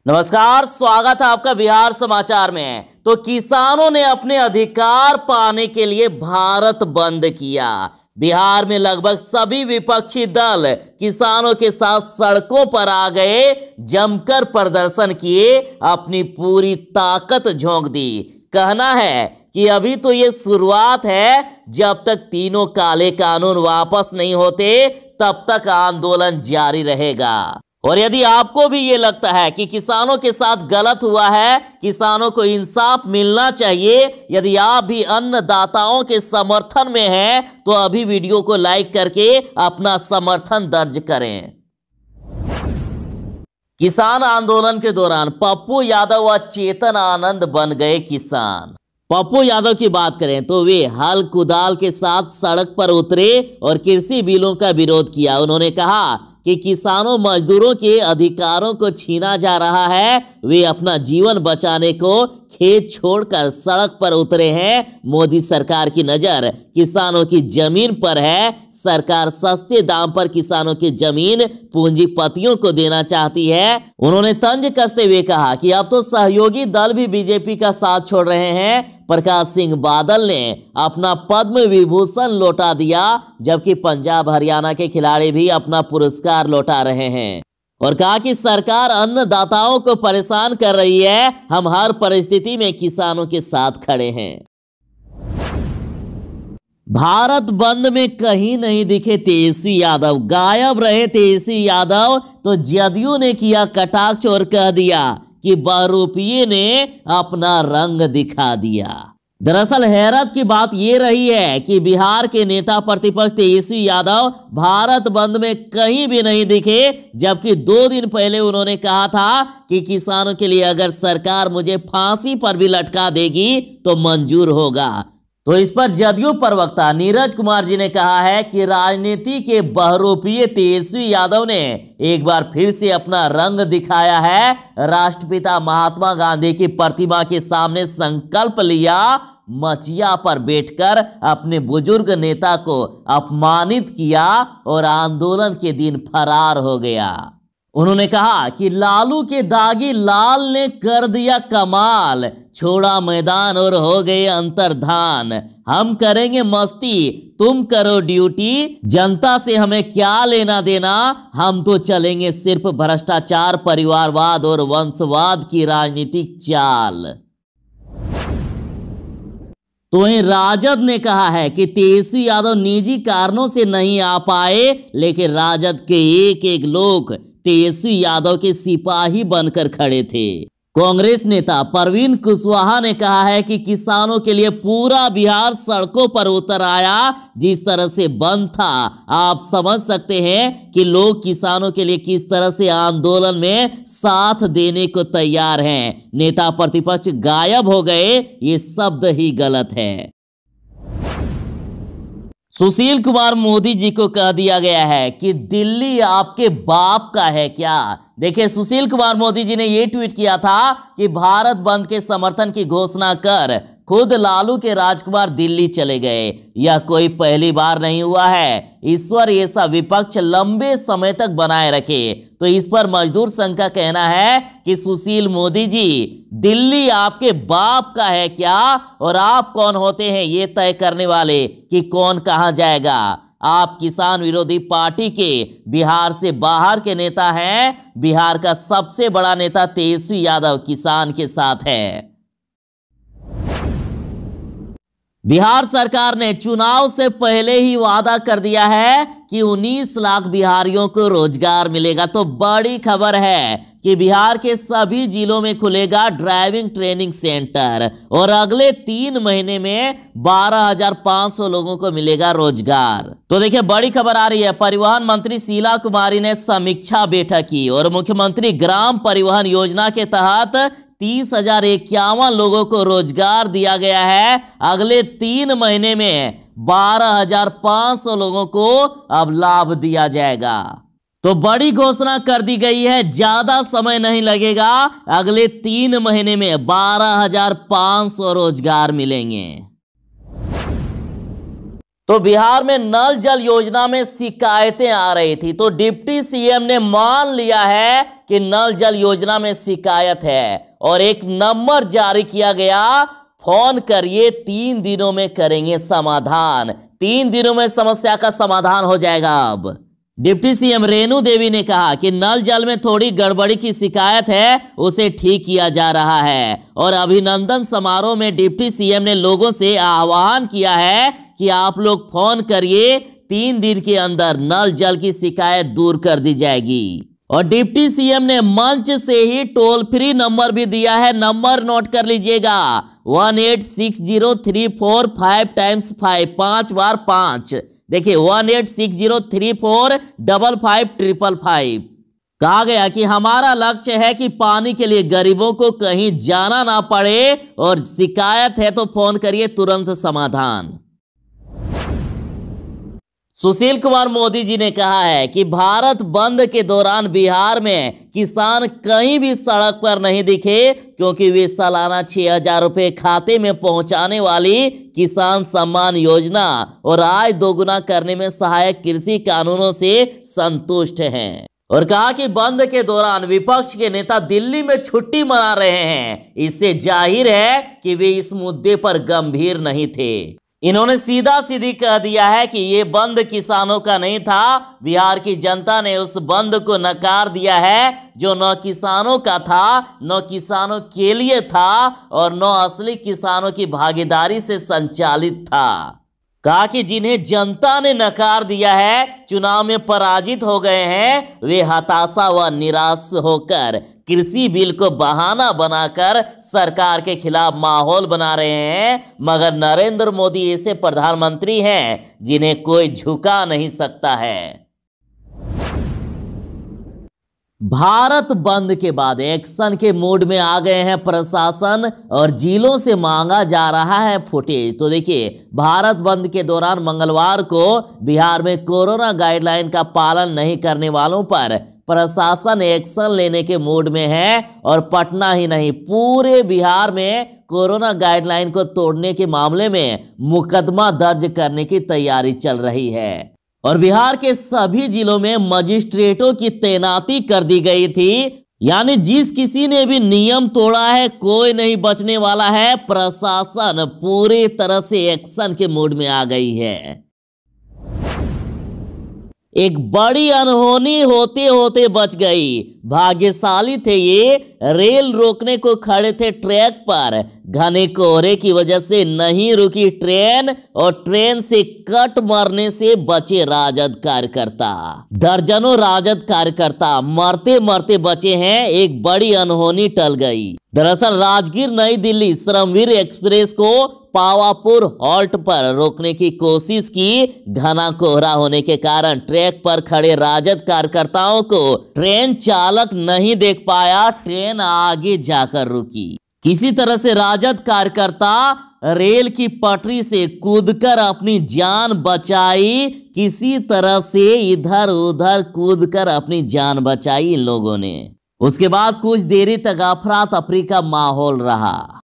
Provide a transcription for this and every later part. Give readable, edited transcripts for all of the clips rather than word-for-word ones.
नमस्कार, स्वागत है आपका बिहार समाचार में। तो किसानों ने अपने अधिकार पाने के लिए भारत बंद किया। बिहार में लगभग सभी विपक्षी दल किसानों के साथ सड़कों पर आ गए, जमकर प्रदर्शन किए, अपनी पूरी ताकत झोंक दी। कहना है कि अभी तो ये शुरुआत है, जब तक तीनों काले कानून वापस नहीं होते तब तक आंदोलन जारी रहेगा। और यदि आपको भी ये लगता है कि किसानों के साथ गलत हुआ है, किसानों को इंसाफ मिलना चाहिए, यदि आप भी अन्नदाताओं के समर्थन में हैं, तो अभी वीडियो को लाइक करके अपना समर्थन दर्ज करें। किसान आंदोलन के दौरान पप्पू यादव व चेतन आनंद बन गए किसान। पप्पू यादव की बात करें तो वे हल कुदाल के साथ सड़क पर उतरे और कृषि बिलों का विरोध किया। उन्होंने कहा कि किसानों मजदूरों के अधिकारों को छीना जा रहा है। वे अपना जीवन बचाने को खेत छोड़कर सड़क पर उतरे हैं। मोदी सरकार की नजर किसानों की जमीन पर है। सरकार सस्ते दाम पर किसानों की जमीन पूंजीपतियों को देना चाहती है। उन्होंने तंज कसते हुए कहा कि अब तो सहयोगी दल भी बीजेपी का साथ छोड़ रहे हैं। प्रकाश सिंह बादल ने अपना पद्म विभूषण लौटा दिया, जबकि पंजाब हरियाणा के खिलाड़ी भी अपना पुरस्कार लौटा रहे हैं। और कहा कि सरकार अन्नदाताओं को परेशान कर रही है, हम हर परिस्थिति में किसानों के साथ खड़े हैं। भारत बंद में कहीं नहीं दिखे तेजस्वी यादव। गायब रहे तेजस्वी यादव, तो जदयू ने किया कटाक्ष और कह दिया कि बहुरूपिये ने अपना रंग दिखा दिया। दरअसल हैरत की बात यह रही है कि बिहार के नेता प्रतिपक्ष तेजस्वी यादव भारत बंद में कहीं भी नहीं दिखे, जबकि 2 दिन पहले उन्होंने कहा था कि किसानों के लिए अगर सरकार मुझे फांसी पर भी लटका देगी तो मंजूर होगा। तो इस पर जदयू प्रवक्ता नीरज कुमार जी ने कहा है कि राजनीति के बहुरूपिये तेजस्वी यादव ने एक बार फिर से अपना रंग दिखाया है। राष्ट्रपिता महात्मा गांधी की प्रतिमा के सामने संकल्प लिया, मचिया पर बैठकर अपने बुजुर्ग नेता को अपमानित किया और आंदोलन के दिन फरार हो गया। उन्होंने कहा कि लालू के दागी लाल ने कर दिया कमाल, छोड़ा मैदान और हो गए अंतर्धान। हम करेंगे मस्ती, तुम करो ड्यूटी, जनता से हमें क्या लेना देना, हम तो चलेंगे सिर्फ भ्रष्टाचार, परिवारवाद और वंशवाद की राजनीतिक चाल। तो वहीं राजद ने कहा है कि तेजस्वी यादव निजी कारणों से नहीं आ पाए, लेकिन राजद के एक एक लोग तेजस्वी यादव के सिपाही बनकर खड़े थे। कांग्रेस नेता परवीन कुशवाहा ने कहा है कि किसानों के लिए पूरा बिहार सड़कों पर उतर आया। जिस तरह से बंद था, आप समझ सकते हैं कि लोग किसानों के लिए किस तरह से आंदोलन में साथ देने को तैयार हैं। नेता प्रतिपक्ष गायब हो गए, ये शब्द ही गलत है। सुशील कुमार मोदी जी को कह दिया गया है कि दिल्ली आपके बाप का है क्या। देखिए, सुशील कुमार मोदी जी ने यह ट्वीट किया था कि भारत बंद के समर्थन की घोषणा कर खुद लालू के राजकुमार दिल्ली चले गए। यह कोई पहली बार नहीं हुआ है। ईश्वर ऐसा विपक्ष लंबे समय तक बनाए रखे। तो इस पर मजदूर संघ का कहना है कि सुशील मोदी जी, दिल्ली आपके बाप का है क्या, और आप कौन होते हैं ये तय करने वाले कि कौन कहां जाएगा। आप किसान विरोधी पार्टी के बिहार से बाहर के नेता हैं। बिहार का सबसे बड़ा नेता तेजस्वी यादव किसान के साथ है। बिहार सरकार ने चुनाव से पहले ही वादा कर दिया है कि 19 लाख बिहारियों को रोजगार मिलेगा। तो बड़ी खबर है कि बिहार के सभी जिलों में खुलेगा ड्राइविंग ट्रेनिंग सेंटर और अगले 3 महीने में 12,500 लोगों को मिलेगा रोजगार। तो देखिए, बड़ी खबर आ रही है। परिवहन मंत्री शीला कुमारी ने समीक्षा बैठक की और मुख्यमंत्री ग्राम परिवहन योजना के तहत 30,051 लोगों को रोजगार दिया गया है। अगले 3 महीने में 12,500 लोगों को अब लाभ दिया जाएगा। तो बड़ी घोषणा कर दी गई है, ज्यादा समय नहीं लगेगा। अगले 3 महीने में 12,500 रोजगार मिलेंगे। तो बिहार में नल जल योजना में शिकायतें आ रही थी, तो डिप्टी सीएम ने मान लिया है कि नल जल योजना में शिकायत है और एक नंबर जारी किया गया, फोन करिए, 3 दिनों में करेंगे समाधान। 3 दिनों में समस्या का समाधान हो जाएगा। अब डिप्टी सीएम रेणु देवी ने कहा कि नल जल में थोड़ी गड़बड़ी की शिकायत है, उसे ठीक किया जा रहा है। और अभिनंदन समारोह में डिप्टी सीएम ने लोगों से आह्वान किया है कि आप लोग फोन करिए, 3 दिन के अंदर नल जल की शिकायत दूर कर दी जाएगी। और डिप्टी सीएम ने मंच से ही टोल फ्री नंबर भी दिया है, नंबर नोट कर लीजिएगा, 186034 5 x 5, 5 बार 5। देखिए 186034555555। कहा गया कि हमारा लक्ष्य है कि पानी के लिए गरीबों को कहीं जाना ना पड़े और शिकायत है तो फोन करिए, तुरंत समाधान। सुशील कुमार मोदी जी ने कहा है कि भारत बंद के दौरान बिहार में किसान कहीं भी सड़क पर नहीं दिखे, क्योंकि वे सालाना 6,000 रुपये खाते में पहुंचाने वाली किसान सम्मान योजना और आय दोगुना करने में सहायक कृषि कानूनों से संतुष्ट हैं। और कहा कि बंद के दौरान विपक्ष के नेता दिल्ली में छुट्टी मना रहे हैं, इससे जाहिर है कि वे इस मुद्दे पर गंभीर नहीं थे। इन्होंने सीधा सीधी कह दिया है कि ये बंद किसानों का नहीं था, बिहार की जनता ने उस बंद को नकार दिया है जो न किसानों का था, न किसानों के लिए था और न असली किसानों की भागीदारी से संचालित था। कहा कि जिन्हें जनता ने नकार दिया है, चुनाव में पराजित हो गए हैं, वे हताशा व निराश होकर कृषि बिल को बहाना बनाकर सरकार के खिलाफ माहौल बना रहे हैं। मगर नरेंद्र मोदी ऐसे प्रधानमंत्री हैं जिन्हें कोई झुका नहीं सकता है। भारत बंद के बाद एक्शन के मूड में आ गए हैं प्रशासन और जिलों से मांगा जा रहा है फुटेज। तो देखिए, भारत बंद के दौरान मंगलवार को बिहार में कोरोना गाइडलाइन का पालन नहीं करने वालों पर प्रशासन एक्शन लेने के मूड में है और पटना ही नहीं, पूरे बिहार में कोरोना गाइडलाइन को तोड़ने के मामले में मुकदमा दर्ज करने की तैयारी चल रही है। और बिहार के सभी जिलों में मजिस्ट्रेटों की तैनाती कर दी गई थी, यानी जिस किसी ने भी नियम तोड़ा है कोई नहीं बचने वाला है। प्रशासन पूरी तरह से एक्शन के मूड में आ गई है। एक बड़ी अनहोनी होते होते बच गई। भाग्यशाली थे ये, रेल रोकने को खड़े थे ट्रैक पर, घने कोहरे की वजह से नहीं रुकी ट्रेन और ट्रेन से कट मरने से बचे राजद कार्यकर्ता। दर्जनों राजद कार्यकर्ता मरते मरते बचे हैं, एक बड़ी अनहोनी टल गई। दरअसल राजगीर नई दिल्ली श्रमवीर एक्सप्रेस को पावापुर हॉल्ट पर रोकने की कोशिश की, घना कोहरा होने के कारण ट्रैक पर खड़े राजद कार्यकर्ताओं को ट्रेन चालक नहीं देख पाया, ट्रेन आगे जाकर रुकी। किसी तरह से राजद कार्यकर्ता रेल की पटरी से कूदकर अपनी जान बचाई, किसी तरह से इधर उधर कूदकर अपनी जान बचाई इन लोगों ने। उसके बाद कुछ देरी तक अफरा तफरी का माहौल रहा।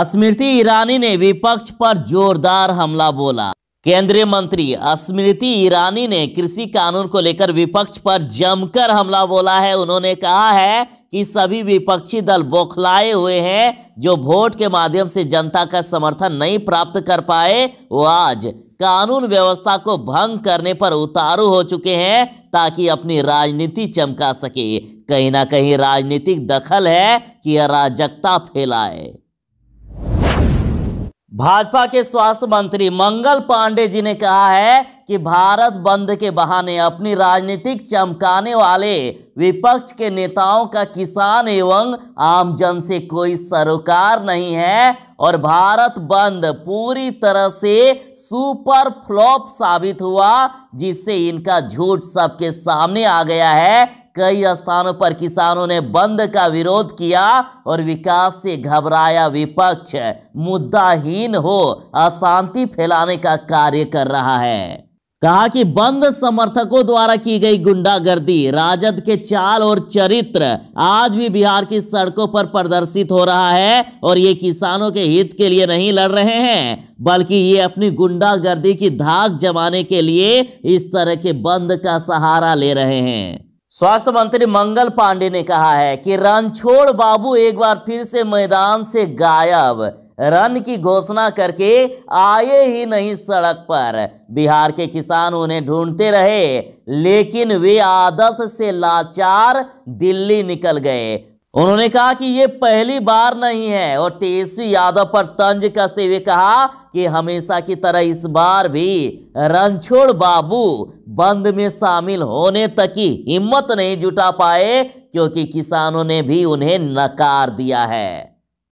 स्मृति ईरानी ने विपक्ष पर जोरदार हमला बोला। केंद्रीय मंत्री स्मृति ईरानी ने कृषि कानून को लेकर विपक्ष पर जमकर हमला बोला है। उन्होंने कहा है कि सभी विपक्षी दल बौखलाए हुए हैं, जो वोट के माध्यम से जनता का समर्थन नहीं प्राप्त कर पाए, वो आज कानून व्यवस्था को भंग करने पर उतारू हो चुके हैं ताकि अपनी राजनीति चमका सके। कहीं ना कहीं राजनीतिक दखल है कि अराजकता फैलाए। भाजपा के स्वास्थ्य मंत्री मंगल पांडे जी ने कहा है कि भारत बंद के बहाने अपनी राजनीतिक चमकाने वाले विपक्ष के नेताओं का किसान एवं आमजन से कोई सरोकार नहीं है और भारत बंद पूरी तरह से सुपर फ्लॉप साबित हुआ, जिससे इनका झूठ सबके सामने आ गया है। कई स्थानों पर किसानों ने बंद का विरोध किया और विकास से घबराया विपक्ष मुद्दाहीन हो अशांति फैलाने का कार्य कर रहा है। कहा कि बंद समर्थकों द्वारा की गई गुंडागर्दी, राजद के चाल और चरित्र आज भी बिहार की सड़कों पर प्रदर्शित हो रहा है और ये किसानों के हित के लिए नहीं लड़ रहे हैं, बल्कि ये अपनी गुंडागर्दी की धाक जमाने के लिए इस तरह के बंद का सहारा ले रहे हैं। स्वास्थ्य मंत्री मंगल पांडे ने कहा है कि रणछोड़ बाबू एक बार फिर से मैदान से गायब, रन की घोषणा करके आए ही नहीं सड़क पर। बिहार के किसान उन्हें ढूंढते रहे, लेकिन वे आदत से लाचार दिल्ली निकल गए। उन्होंने कहा कि ये पहली बार नहीं है और तेजस्वी यादव पर तंज कसते हुए कहा कि हमेशा की तरह इस बार भी रणछोड़ बाबू बंद में शामिल होने तक की हिम्मत नहीं जुटा पाए, क्योंकि किसानों ने भी उन्हें नकार दिया है।